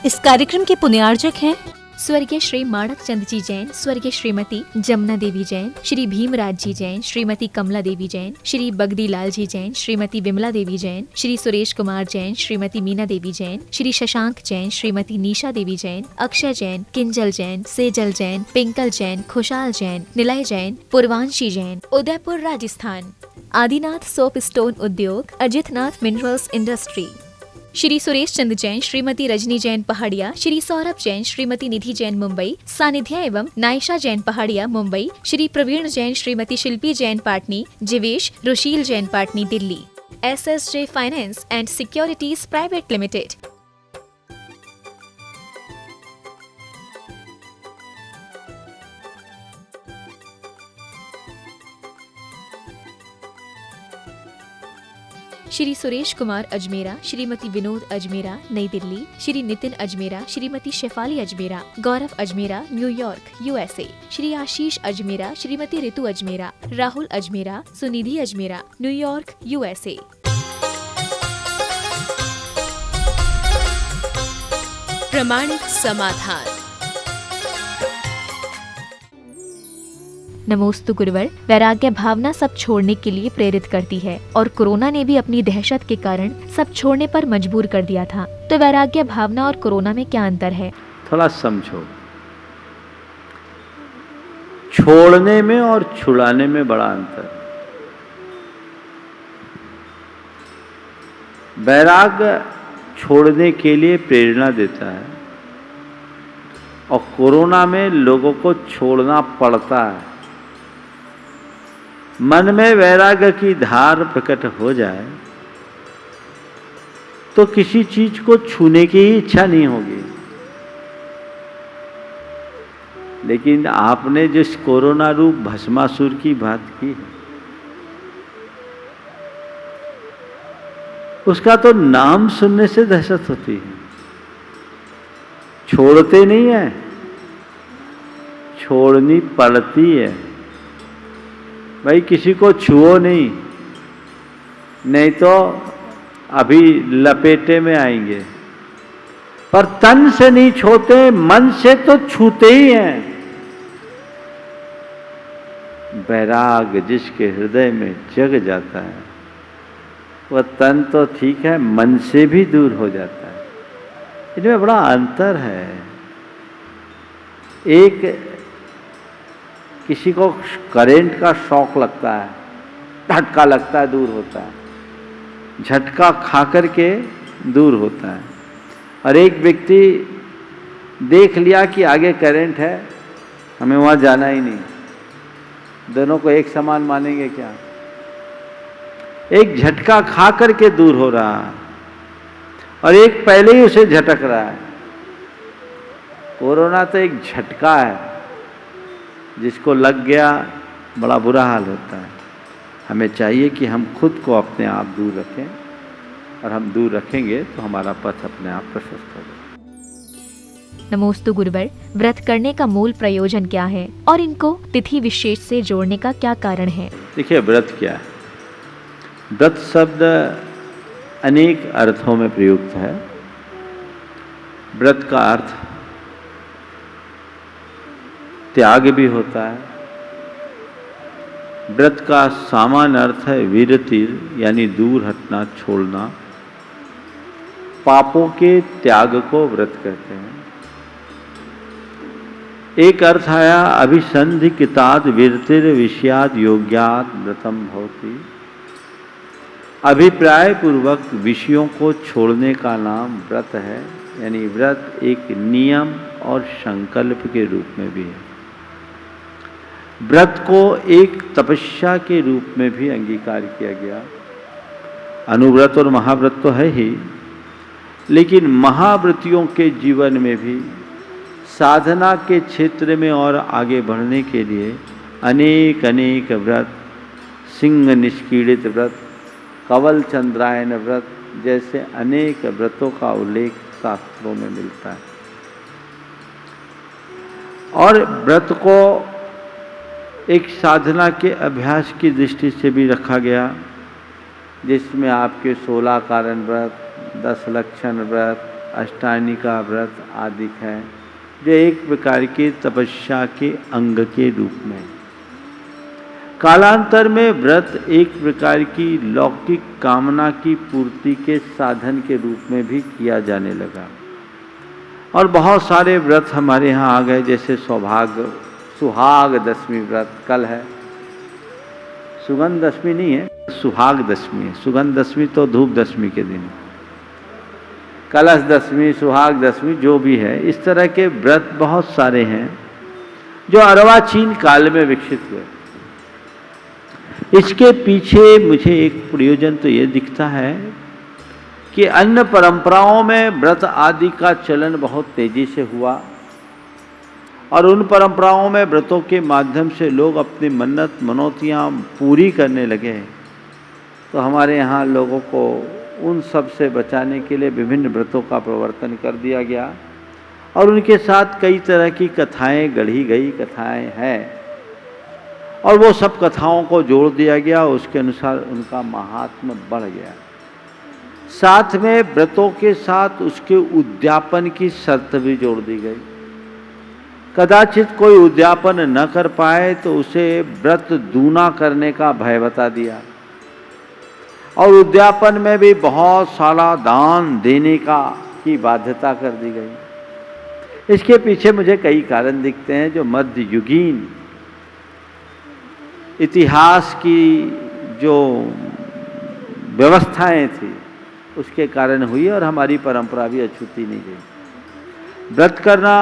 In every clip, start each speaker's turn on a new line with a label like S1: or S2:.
S1: इस कार्यक्रम के पुण्यार्जक हैं
S2: स्वर्गीय श्री माणक चंद जी जैन, स्वर्गीय श्रीमती जमुना देवी जैन, श्री भीमराज जी जैन, श्रीमती कमला देवी जैन, श्री बगदी लाल जी जैन, श्रीमती विमला देवी जैन, श्री सुरेश कुमार जैन, श्रीमती मीना देवी जैन, श्री शशांक जैन, श्रीमती निशा देवी जैन, अक्षय जैन, किंजल जैन, सेजल जैन, पिंकल जैन, खुशाल जैन, निलय जैन, पूर्वांशी जैन, उदयपुर राजस्थान। आदिनाथ सोप स्टोन उद्योग, अजितनाथ मिनरल्स इंडस्ट्री। श्री सुरेश चंद जैन, श्रीमती रजनी जैन पहाड़िया, श्री सौरभ जैन, श्रीमती निधि जैन मुंबई, सानिध्य एवं Naysha Jain Pahadia Mumbai, Shri Praveen Jain, Shrimati Shilpi Jain Patni, Jivesh Rushil Jain Patni Delhi. SSJ finance and securities private limited. Shri Suresh Kumar Ajmera, Shrimati Vinod Ajmera New Delhi, Shri Nitin Ajmera, Shrimati Shefali Ajmera, Gaurav Ajmera न्यूयॉर्क USA, श्री आशीष अजमेरा, श्रीमती ऋतु अजमेरा, राहुल अजमेरा, सुनिधि अजमेरा न्यूयॉर्क USA।
S1: प्रमाणिक समाधान।
S2: नमोस्तु गुरुवर। वैराग्य भावना सब छोड़ने के लिए प्रेरित करती है और कोरोना ने भी अपनी दहशत के कारण सब छोड़ने पर मजबूर कर दिया था। तो वैराग्य भावना और कोरोना में क्या अंतर है?
S3: थोड़ा समझो। छोड़ने में और छुड़ाने में बड़ा अंतर। वैराग्य छोड़ने के लिए प्रेरणा देता है और कोरोना में लोगों को छोड़ना पड़ता है। मन में वैराग्य की धार प्रकट हो जाए तो किसी चीज को छूने की ही इच्छा नहीं होगी। लेकिन आपने जिस कोरोना रूप भस्मासुर की बात की है, उसका तो नाम सुनने से दहशत होती है। छोड़ते नहीं है, छोड़नी पड़ती है। भाई किसी को छुओ नहीं, नहीं तो अभी लपेटे में आएंगे। पर तन से नहीं छूते, मन से तो छूते ही हैं। वैराग जिसके हृदय में जग जाता है वह तन तो ठीक है, मन से भी दूर हो जाता है। इनमें बड़ा अंतर है। एक किसी को करंट का शॉक लगता है, झटका लगता है, दूर होता है। झटका खा करके दूर होता है। और एक व्यक्ति देख लिया कि आगे करंट है, हमें वहां जाना ही नहीं। दोनों को एक समान मानेंगे क्या? एक झटका खा करके दूर हो रहा है और एक पहले ही उसे झटक रहा है। कोरोना तो एक झटका है, जिसको लग गया बड़ा बुरा हाल होता है। हमें चाहिए कि हम खुद को अपने आप दूर रखें, और हम दूर रखेंगे तो हमारा पथ अपने आप प्रशस्त होगा।
S2: नमोस्तु गुरुवर। व्रत करने का मूल प्रयोजन क्या है और इनको तिथि विशेष से जोड़ने का क्या कारण है?
S3: देखिए, व्रत क्या है? व्रत शब्द अनेक अर्थों में प्रयुक्त है। व्रत का अर्थ त्याग भी होता है। व्रत का सामान्य अर्थ है विरतिर, यानी दूर हटना, छोड़ना। पापों के त्याग को व्रत कहते हैं। एक अर्थ आया अभिसंधिकिताद विरतिर विषयाद योग्यात व्रतम भवति। अभिप्राय पूर्वक विषयों को छोड़ने का नाम व्रत है। यानी व्रत एक नियम और संकल्प के रूप में भी है। व्रत को एक तपस्या के रूप में भी अंगीकार किया गया। अनुव्रत और महाव्रत तो है ही, लेकिन महाव्रतियों के जीवन में भी साधना के क्षेत्र में और आगे बढ़ने के लिए अनेक अनेक व्रत, सिंह निष्कीड़ित व्रत, कवल चंद्रायन व्रत जैसे अनेक व्रतों का उल्लेख शास्त्रों में मिलता है। और व्रत को एक साधना के अभ्यास की दृष्टि से भी रखा गया, जिसमें आपके 16 कारण व्रत, 10 लक्षण व्रत, अष्टानी का व्रत आदि है, जो एक प्रकार की तपस्या के अंग के रूप में। कालांतर में व्रत एक प्रकार की लौकिक कामना की पूर्ति के साधन के रूप में भी किया जाने लगा, और बहुत सारे व्रत हमारे यहाँ आ गए, जैसे सुहाग दशमी व्रत कल है। सुगंध दशमी नहीं है, सुहाग दशमी है। सुगंध दशमी तो धूप दशमी के दिन, कलश दशमी, सुहाग दशमी जो भी है, इस तरह के व्रत बहुत सारे हैं जो अर्वाचीन काल में विकसित हुए। इसके पीछे मुझे एक प्रयोजन तो ये दिखता है कि अन्य परंपराओं में व्रत आदि का चलन बहुत तेजी से हुआ, और उन परंपराओं में व्रतों के माध्यम से लोग अपनी मन्नत मनौतियाँ पूरी करने लगे। तो हमारे यहाँ लोगों को उन सब से बचाने के लिए विभिन्न व्रतों का प्रवर्तन कर दिया गया, और उनके साथ कई तरह की कथाएं गढ़ी गई कथाएं हैं, और वो सब कथाओं को जोड़ दिया गया, उसके अनुसार उनका महात्म्य बढ़ गया। साथ में व्रतों के साथ उसके उद्यापन की शर्त भी जोड़ दी गई। कदाचित कोई उद्यापन न कर पाए तो उसे व्रत दूना करने का भय बता दिया, और उद्यापन में भी बहुत सारा दान देने की बाध्यता कर दी गई। इसके पीछे मुझे कई कारण दिखते हैं, जो मध्ययुगीन इतिहास की जो व्यवस्थाएं थी उसके कारण हुई, और हमारी परंपरा भी अछूती नहीं गई। व्रत करना,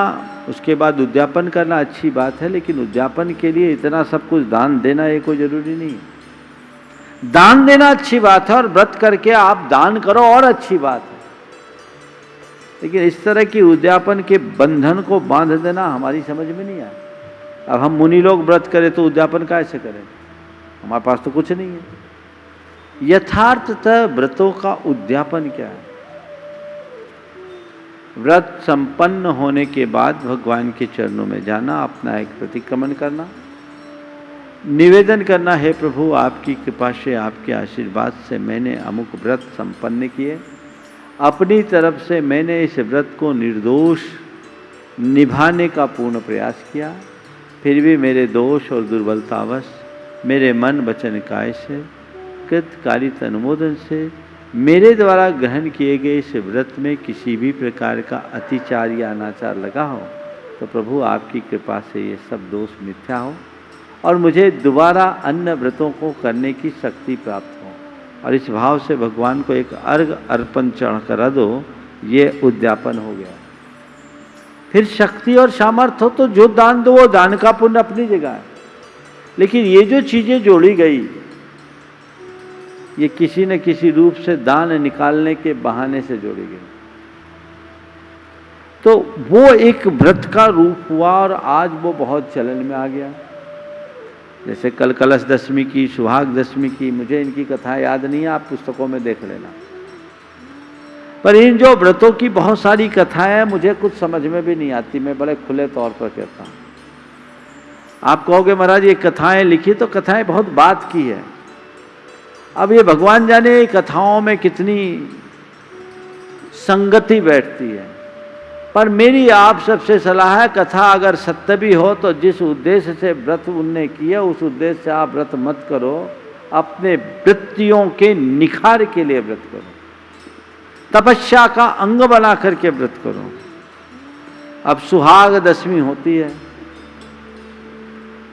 S3: उसके बाद उद्यापन करना अच्छी बात है, लेकिन उद्यापन के लिए इतना सब कुछ दान देना ये कोई जरूरी नहीं। दान देना अच्छी बात है, और व्रत करके आप दान करो और अच्छी बात है, लेकिन इस तरह की उद्यापन के बंधन को बांध देना हमारी समझ में नहीं आया। अब हम मुनि लोग व्रत करें तो उद्यापन कैसे करें? हमारे पास तो कुछ नहीं है। यथार्थतः व्रतों का उद्यापन क्या है? व्रत संपन्न होने के बाद भगवान के चरणों में जाना, अपना एक प्रतिक्रमण करना, निवेदन करना, हे प्रभु आपकी कृपा से, आपके आशीर्वाद से मैंने अमुक व्रत संपन्न किए, अपनी तरफ से मैंने इस व्रत को निर्दोष निभाने का पूर्ण प्रयास किया, फिर भी मेरे दोष और दुर्बलतावश मेरे मन वचन काय से कृत कारित अनुमोदन से मेरे द्वारा ग्रहण किए गए इस व्रत में किसी भी प्रकार का अतिचार या अनाचार लगा हो, तो प्रभु आपकी कृपा से ये सब दोष मिथ्या हो, और मुझे दोबारा अन्य व्रतों को करने की शक्ति प्राप्त हो, और इस भाव से भगवान को एक अर्घ अर्पण चढ़ करा दो। ये उद्यापन हो गया। फिर शक्ति और सामर्थ्य हो तो जो दान दो वो दान का पुण्य अपनी जगह है, लेकिन ये जो चीजें जोड़ी गई ये किसी न किसी रूप से दान निकालने के बहाने से जोड़ी गई, तो वो एक व्रत का रूप हुआ, और आज वो बहुत चलन में आ गया। जैसे कल कलश दशमी की, सुहाग दशमी की, मुझे इनकी कथा याद नहीं है, आप पुस्तकों में देख लेना। पर इन जो व्रतों की बहुत सारी कथाएं मुझे कुछ समझ में भी नहीं आती, मैं बड़े खुले तौर पर कहता हूं। आप कहोगे महाराज ये कथाएं लिखी, तो कथाएं बहुत बात की है। अब ये भगवान जाने कथाओं में कितनी संगति बैठती है, पर मेरी आप सबसे सलाह है, कथा अगर सत्य भी हो तो जिस उद्देश्य से व्रत उनने किया उस उद्देश्य से आप व्रत मत करो, अपने वृत्तियों के निखार के लिए व्रत करो, तपस्या का अंग बना करके व्रत करो। अब सुहाग दशमी होती है,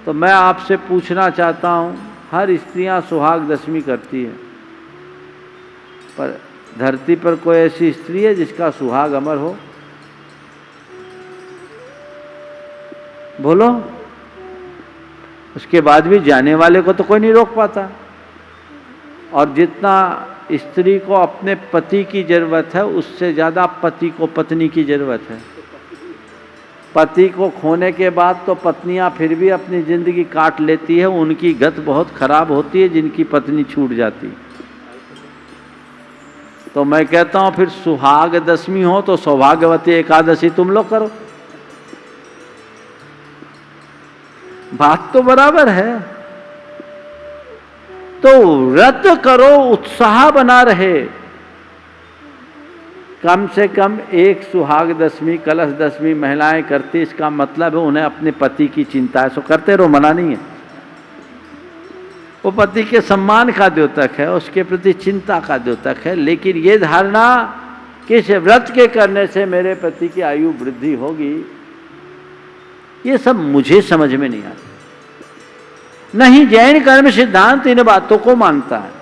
S3: तो मैं आपसे पूछना चाहता हूं, हर स्त्रियां सुहाग दशमी करती है, पर धरती पर कोई ऐसी स्त्री है जिसका सुहाग अमर हो? बोलो। उसके बाद भी जाने वाले को तो कोई नहीं रोक पाता, और जितना स्त्री को अपने पति की जरूरत है उससे ज्यादा पति को पत्नी की जरूरत है। पति को खोने के बाद तो पत्नियां फिर भी अपनी जिंदगी काट लेती है, उनकी गत बहुत खराब होती है जिनकी पत्नी छूट जाती। तो मैं कहता हूं फिर सुहाग दशमी हो तो सौभाग्यवती एकादशी तुम लोग करो। बात तो बराबर है। तो व्रत करो, उत्साह बना रहे, कम से कम एक सुहाग दशमी कलश दशमी महिलाएं करती, इसका मतलब है उन्हें अपने पति की चिंता है। सो करते रहो, मना नहीं है। वो पति के सम्मान का द्योतक है, उसके प्रति चिंता का द्योतक है। लेकिन ये धारणा कि इस व्रत के करने से मेरे पति की आयु वृद्धि होगी, ये सब मुझे समझ में नहीं आता। नहीं, जैन कर्म सिद्धांत इन बातों को मानता है।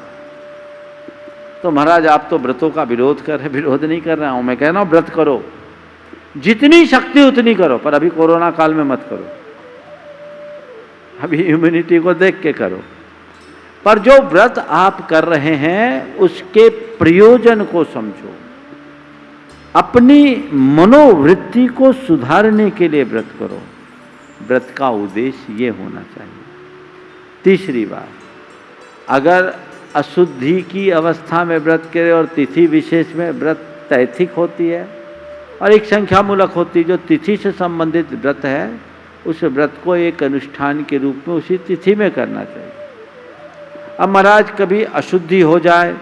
S3: तो महाराज आप तो व्रतों का विरोध कर रहे। विरोध नहीं कर रहा हूं, मैं कह रहा हूं व्रत करो, जितनी शक्ति उतनी करो, पर अभी कोरोना काल में मत करो, अभी इम्यूनिटी को देख के करो। पर जो व्रत आप कर रहे हैं उसके प्रयोजन को समझो। अपनी मनोवृत्ति को सुधारने के लिए व्रत करो। व्रत का उद्देश्य ये होना चाहिए। तीसरी बात, अगर अशुद्धि की अवस्था में व्रत करे और तिथि विशेष में व्रत तैथिक होती है और एक संख्या मूलक होती है, जो तिथि से संबंधित व्रत है उस व्रत को एक अनुष्ठान के रूप में उसी तिथि में करना चाहिए। अब महाराज कभी अशुद्धि हो जाए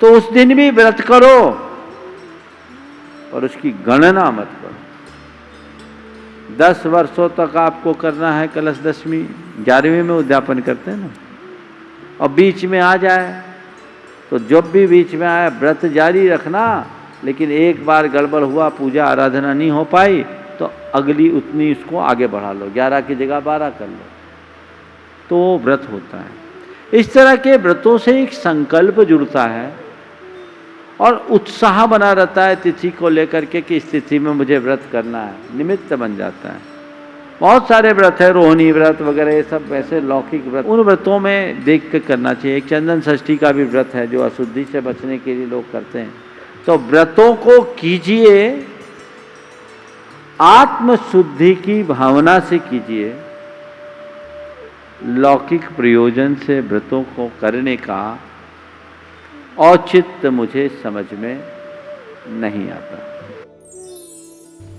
S3: तो उस दिन भी व्रत करो और उसकी गणना मत करो। 10 वर्षों तक आपको करना है कलश दशमी, 11वीं में उद्यापन करते हैं ना, और बीच में आ जाए तो जब भी बीच में आए व्रत जारी रखना। लेकिन एक बार गड़बड़ हुआ, पूजा आराधना नहीं हो पाई, तो अगली उतनी उसको आगे बढ़ा लो, 11 की जगह 12 कर लो, तो व्रत होता है। इस तरह के व्रतों से एक संकल्प जुड़ता है और उत्साह बना रहता है तिथि को लेकर के कि इस तिथि में मुझे व्रत करना है, निमित्त बन जाता है। बहुत सारे व्रत है, रोहिणी व्रत वगैरह, ये सब ऐसे लौकिक व्रत, उन व्रतों में देख कर करना चाहिए। एक चंदन षष्ठी का भी व्रत है जो अशुद्धि से बचने के लिए लोग करते हैं। तो व्रतों को कीजिए, आत्मशुद्धि की भावना से कीजिए। लौकिक प्रयोजन से व्रतों को करने का औचित्य मुझे समझ में नहीं आता।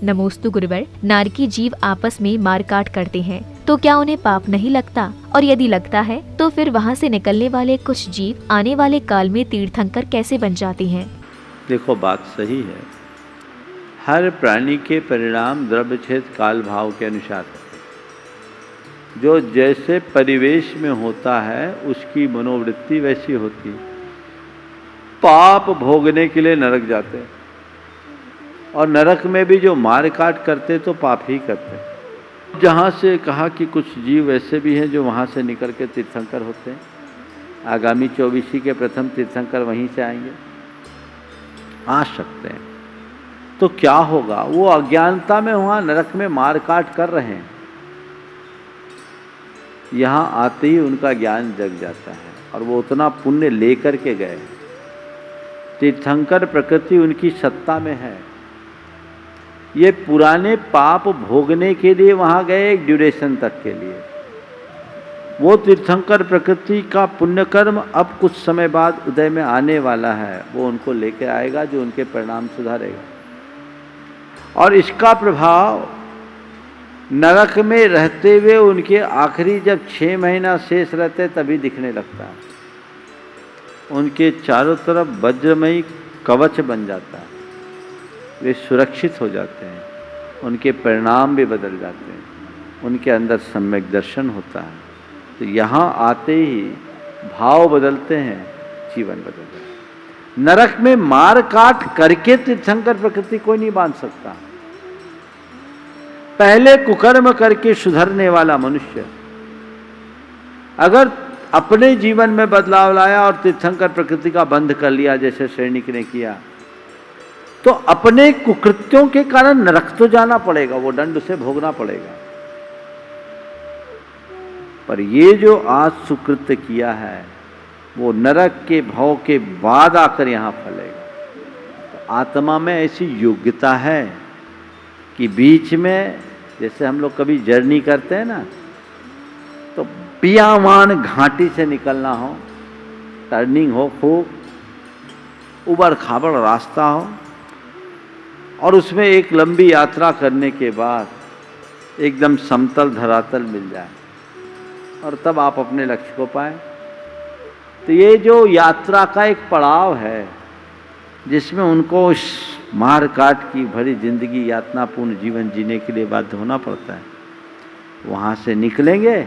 S2: नमोस्तु गुरुवर। नारकी जीव आपस में मारकाट करते हैं तो क्या उन्हें पाप नहीं लगता? और यदि लगता है तो फिर वहाँ से निकलने वाले कुछ जीव आने वाले काल में तीर्थंकर कैसे बन जाते हैं?
S3: देखो, बात सही है। हर प्राणी के परिणाम द्रव्य क्षेत्र काल भाव के अनुसार है। जो जैसे परिवेश में होता है उसकी मनोवृत्ति वैसी होती है। पाप भोगने के लिए नरक जाते हैं, और नरक में भी जो मार काट करते तो पाप ही करते। जहाँ से कहा कि कुछ जीव ऐसे भी हैं जो वहाँ से निकल के तीर्थंकर होते हैं। आगामी 24 के प्रथम तीर्थंकर वहीं से आएंगे, आ सकते हैं। तो क्या होगा? वो अज्ञानता में वहाँ नरक में मार काट कर रहे हैं, यहाँ आते ही उनका ज्ञान जग जाता है और वो उतना पुण्य लेकर के गए। तीर्थंकर प्रकृति उनकी सत्ता में है। ये पुराने पाप भोगने के लिए वहाँ गए एक ड्यूरेशन तक के लिए। वो तीर्थंकर प्रकृति का पुण्यकर्म अब कुछ समय बाद उदय में आने वाला है, वो उनको लेकर आएगा जो उनके परिणाम सुधारेगा। और इसका प्रभाव नरक में रहते हुए उनके आखिरी जब 6 महीना शेष रहते तभी दिखने लगता है। उनके चारों तरफ वज्रमयी कवच बन जाता है, वे सुरक्षित हो जाते हैं, उनके परिणाम भी बदल जाते हैं, उनके अंदर सम्यक दर्शन होता है। तो यहाँ आते ही भाव बदलते हैं, जीवन बदलता है। नरक में मार काट करके तीर्थंकर प्रकृति कोई नहीं बांध सकता। पहले कुकर्म करके सुधरने वाला मनुष्य अगर अपने जीवन में बदलाव लाया और तीर्थंकर प्रकृति का बंध कर लिया जैसे सैनिक ने किया, तो अपने कुकृत्यों के कारण नरक तो जाना पड़ेगा, वो दंड उसे भोगना पड़ेगा। पर ये जो आज सुकृत्य किया है वो नरक के भाव के बाद आकर यहाँ फलेगा। तो आत्मा में ऐसी योग्यता है कि बीच में जैसे हम लोग कभी जर्नी करते हैं ना, तो पियावान घाटी से निकलना हो, टर्निंग हो, खूब उबड़ खाबड़ रास्ता हो, और उसमें एक लंबी यात्रा करने के बाद एकदम समतल धरातल मिल जाए और तब आप अपने लक्ष्य को पाएं। तो ये जो यात्रा का एक पड़ाव है, जिसमें उनको उस मार काट की भरी जिंदगी, यातनापूर्ण जीवन जीने के लिए बाध्य होना पड़ता है, वहाँ से निकलेंगे,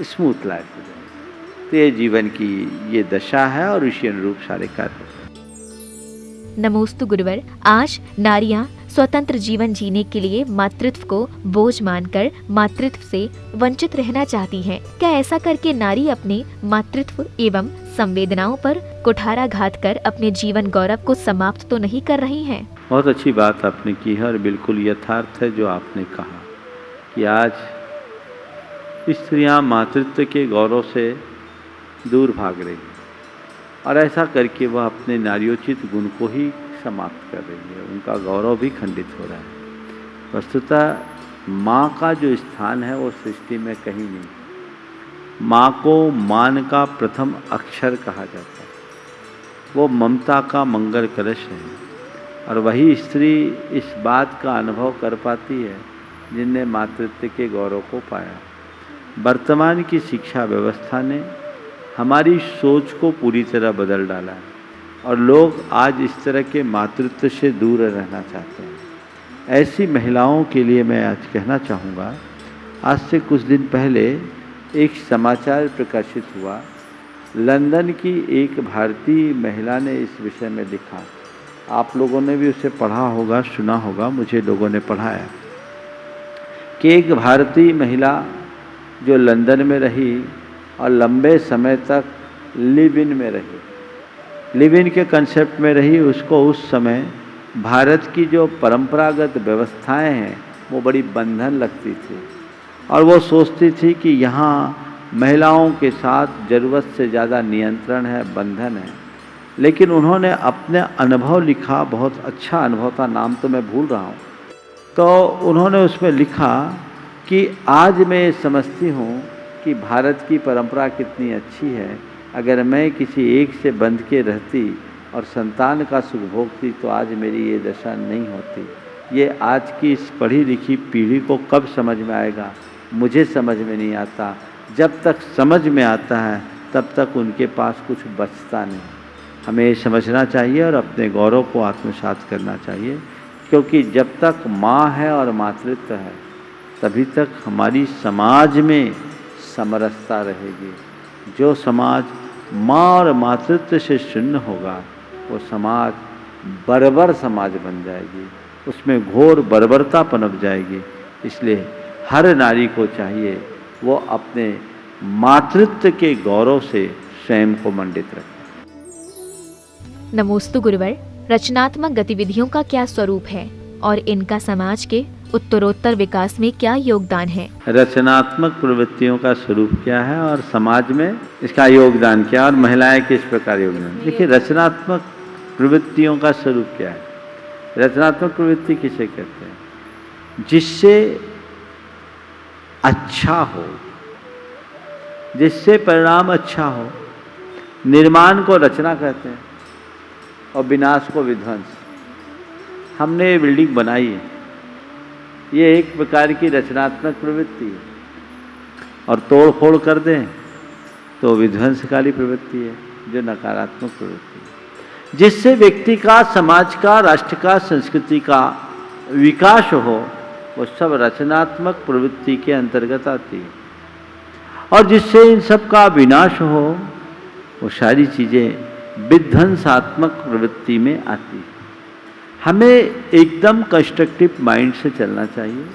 S3: स्मूथ लाइफ हो जाएगी। तो ये जीवन की ये दशा है और इसी अनुरूप सारे कार्य।
S2: नमोस्तु गुरुवर। आज नारियां स्वतंत्र जीवन जीने के लिए मातृत्व को बोझ मानकर मातृत्व से वंचित रहना चाहती हैं। क्या ऐसा करके नारी अपने मातृत्व एवं संवेदनाओं पर कुठाराघात कर अपने जीवन गौरव को समाप्त तो नहीं कर रही हैं?
S3: बहुत अच्छी बात आपने की है और बिल्कुल यथार्थ है जो आपने कहा कि आज स्त्रियां मातृत्व के गौरव से दूर भाग रही हैं और ऐसा करके वह अपने नार्योचित गुण को ही समाप्त कर रही है, उनका गौरव भी खंडित हो रहा है। वस्तुतः माँ का जो स्थान है वो सृष्टि में कहीं नहीं। माँ को मान का प्रथम अक्षर कहा जाता है, वो ममता का मंगल कलश है और वही स्त्री इस बात का अनुभव कर पाती है जिनने मातृत्व के गौरव को पाया। वर्तमान की शिक्षा व्यवस्था ने हमारी सोच को पूरी तरह बदल डाला है और लोग आज इस तरह के मातृत्व से दूर रहना चाहते हैं। ऐसी महिलाओं के लिए मैं आज कहना चाहूँगा, आज से कुछ दिन पहले एक समाचार प्रकाशित हुआ। लंदन की एक भारतीय महिला ने इस विषय में लिखा, आप लोगों ने भी उसे पढ़ा होगा, सुना होगा, मुझे लोगों ने पढ़ाया कि एक भारतीय महिला जो लंदन में रही और लंबे समय तक लिव इन में रही, लिव इन के कंसेप्ट में रही, उसको उस समय भारत की जो परंपरागत व्यवस्थाएं हैं वो बड़ी बंधन लगती थी और वो सोचती थी कि यहाँ महिलाओं के साथ ज़रूरत से ज़्यादा नियंत्रण है, बंधन है। लेकिन उन्होंने अपने अनुभव लिखा, बहुत अच्छा अनुभव था, नाम तो मैं भूल रहा हूँ। तो उन्होंने उसमें लिखा कि आज मैं ये समझती हूँ कि भारत की परंपरा कितनी अच्छी है। अगर मैं किसी एक से बंध के रहती और संतान का सुख भोगती तो आज मेरी ये दशा नहीं होती। ये आज की इस पढ़ी लिखी पीढ़ी को कब समझ में आएगा, मुझे समझ में नहीं आता। जब तक समझ में आता है तब तक उनके पास कुछ बचता नहीं। हमें ये समझना चाहिए और अपने गौरव को आत्मसात करना चाहिए, क्योंकि जब तक माँ है और मातृत्व है तभी तक हमारी समाज में समरसता रहेगी। जो समाज माँ और मातृत्व से शून्य होगा वो समाज बर्बर समाज बन जाएगी, उसमें घोर बर्बरता पनप जाएगी। इसलिए हर नारी को चाहिए वो अपने मातृत्व के गौरव से स्वयं को मंडित रखे।
S2: नमोस्तु गुरुवर। रचनात्मक गतिविधियों का क्या स्वरूप है और इनका समाज के उत्तरोत्तर विकास में क्या योगदान है?
S3: रचनात्मक प्रवृत्तियों का स्वरूप क्या है और समाज में इसका योगदान क्या और महिलाएं किस प्रकार योगदान? देखिए, रचनात्मक प्रवृत्तियों का स्वरूप क्या है? रचनात्मक प्रवृत्ति किसे कहते हैं? जिससे अच्छा हो, जिससे परिणाम अच्छा हो। निर्माण को रचना कहते हैं और विनाश को विध्वंस। हमने ये बिल्डिंग बनाई है, ये एक प्रकार की रचनात्मक प्रवृत्ति है, और तोड़ फोड़ कर दें तो विध्वंसकारी प्रवृत्ति है, जो नकारात्मक प्रवृत्ति है। जिससे व्यक्ति का, समाज का, राष्ट्र का, संस्कृति का विकास हो, वो सब रचनात्मक प्रवृत्ति के अंतर्गत आती है। और जिससे इन सब का विनाश हो, वो सारी चीज़ें विध्वंसात्मक प्रवृत्ति में आती है। हमें एकदम कंस्ट्रक्टिव माइंड से चलना चाहिए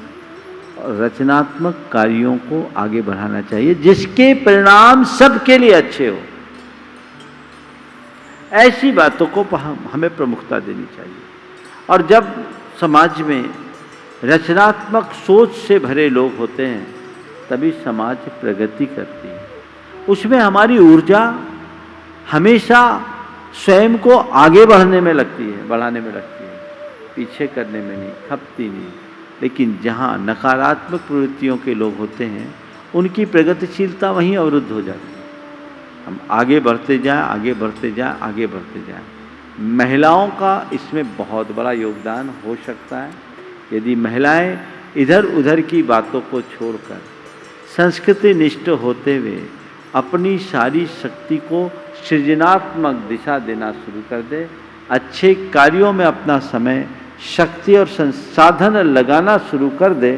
S3: और रचनात्मक कार्यों को आगे बढ़ाना चाहिए, जिसके परिणाम सबके लिए अच्छे हो। ऐसी बातों को हमें प्रमुखता देनी चाहिए। और जब समाज में रचनात्मक सोच से भरे लोग होते हैं तभी समाज प्रगति करती है। उसमें हमारी ऊर्जा हमेशा स्वयं को आगे बढ़ने में लगती है, बढ़ाने में लगती है, पीछे करने में नहीं, खपती नहीं। लेकिन जहाँ नकारात्मक प्रवृत्तियों के लोग होते हैं उनकी प्रगतिशीलता वहीं अवरुद्ध हो जाती है। हम आगे बढ़ते जाएं, आगे बढ़ते जाएं, आगे बढ़ते जाएं। महिलाओं का इसमें बहुत बड़ा योगदान हो सकता है यदि महिलाएं इधर उधर की बातों को छोड़कर संस्कृति निष्ठ होते हुए अपनी सारी शक्ति को सृजनात्मक दिशा देना शुरू कर दे, अच्छे कार्यों में अपना समय, शक्ति और संसाधन लगाना शुरू कर दे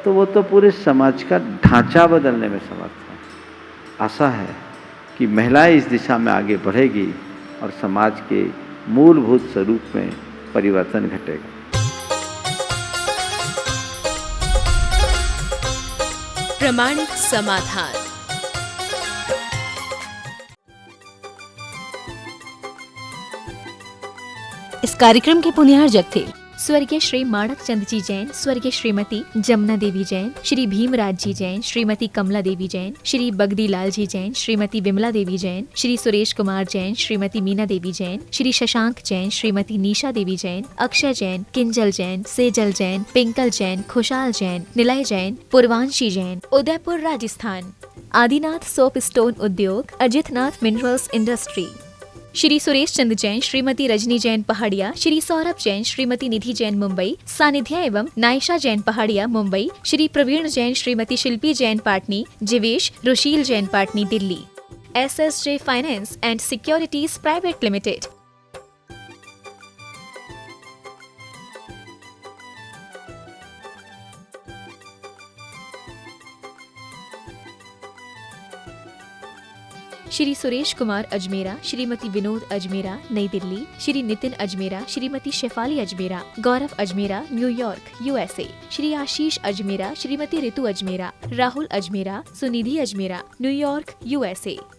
S3: तो वो तो पूरे समाज का ढांचा बदलने में समर्थ है। आशा है कि महिलाएं इस दिशा में आगे बढ़ेगी और समाज के मूलभूत स्वरूप में परिवर्तन घटेगा।
S1: प्रमाणिक समाधान।
S2: इस कार्यक्रम के पुण्यार्जक थे स्वर्गीय श्री माणक चंद जी जैन, स्वर्गीय श्रीमती जमुना देवी जैन, श्री भीमराज जी जैन, श्रीमती कमला देवी जैन, श्री बगदी लाल जी जैन, श्रीमती विमला देवी जैन, श्री सुरेश कुमार जैन, श्रीमती मीना देवी जैन, श्री शशांक जैन, श्रीमती निशा देवी जैन, अक्षय जैन, किंजल जैन, सेजल जैन, पिंकल जैन, खुशाल जैन, निलय जैन, पूर्वांशी जैन, उदयपुर राजस्थान। आदिनाथ सोप स्टोन उद्योग, अजितनाथ मिनरल्स इंडस्ट्री। श्री सुरेश चंद जैन, श्रीमती रजनी जैन पहाड़िया, श्री सौरभ जैन, श्रीमती निधि जैन मुंबई, सानिध्या एवं Naysha Jain Pahadia Mumbai, Shri Praveen Jain, Shrimati Shilpi Jain Patni, Jivesh Rushil Jain Patni Delhi. SSJ finance and securities private limited. Shri Suresh Kumar Ajmera, Shrimati Vinod Ajmera New Delhi, Shri Nitin Ajmera, Shrimati Shefali Ajmera, Gaurav Ajmera न्यूयॉर्क USA, श्री आशीष अजमेरा, श्रीमती ऋतु अजमेरा, राहुल अजमेरा, सुनिधि अजमेरा न्यूयॉर्क USA।